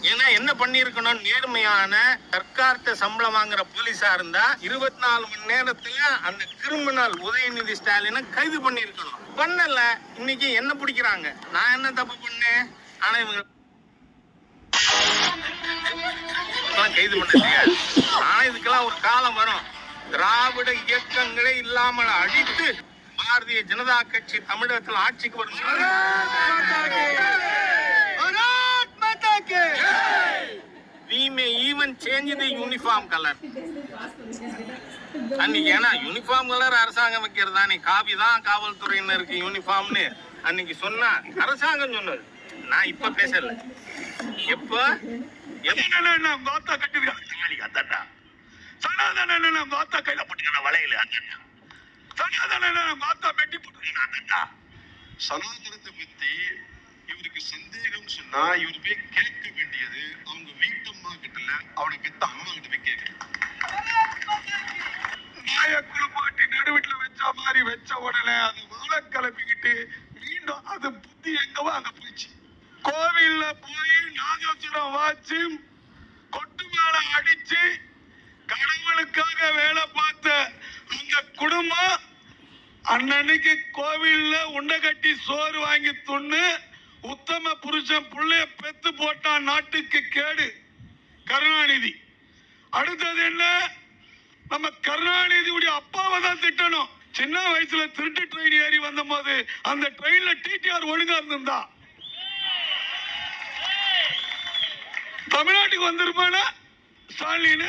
ஏன்னா என்ன பண்ணிருக்கணும், நேர்மையான சர்க்கார்ட்ட சம்பளம் வாங்குற போலீஸா இருந்தா 24 மணி நேரத்துல அந்த கிரிமினல் உதயநிதி ஸ்டாலினை கைது பண்ணிருக்கணும். பண்ணல. இன்னைக்கு என்ன பிடிக்கிறாங்க. நான் என்ன தப்பு பண்ணேன்? ஆனா இவங்க கைது பண்ண. ஆனா இதுக்கெல்லாம் ஒரு காலம் வரும். திராவிட இயக்கங்களே இல்லாமல் அழித்து பாரதிய ஜனதா கட்சி தமிழகத்தில் ஆட்சிக்கு வரும். We may even change the uniform color. அன்னைக்கு ஏன்னா யூனிஃபார்ம் கலர் அரசாங்கம் வைக்கிறதா, நீ காவி தான் காவல்துறையினருக்கு யூனிஃபார்ம்னு அன்னைக்கு சொன்னா அரசாங்கம் சொன்னது. நான் இப்ப பேசல. எப்ப கட்டிருக்காங்க சனாதன மாத்தா கையில போட்டுக்கிற வளையல சனாதன மாத்தா பெட்டி போட்டுருக்கா. சனாதனத்தை பத்தி இவருக்கு சந்தேகம் சொன்னா இவரு போய் கேட்க வேண்டியது அவங்க வீட்டம்மா கிட்ட, அவனை பெத்த அம்மா கிட்ட போய் கேட்கணும். நாய குளிப்பாட்டி நடுவீட்டுல வச்ச மாதிரி வச்ச உடனே அது வாழை கிளப்பிக்கிட்டு மீண்டும் அது புத்தி எங்கவோ அங்க போயிடுச்சு. கோவில்ல போய் நாகசுரம் வாச்சு கொட்டு மேல அடிச்சு கடவுளுக்காக வேலை பார்த்த அந்த குடும்பம் அன்னைக்கு கோவில்ல உண்டை கட்டி சோறு வாங்கி துண்ணு உத்தம புருஷன் புள்ளைய பெத்து போட்டான். நாட்டுக்கு கேடு கருணாநிதி. அடுத்தது என்ன, நம்ம கருணாநிதியுடைய அப்பாவை தான் திட்டணும். சின்ன வயசுல திருட்டு ட்ரெயின் ஏறி வந்த போது அந்த ட்ரெயின்ல டிடிஆர் ஒழுங்கா இருந்திருந்தா தமிழ்நாட்டுக்கு வந்திருப்பான ஸ்டாலின்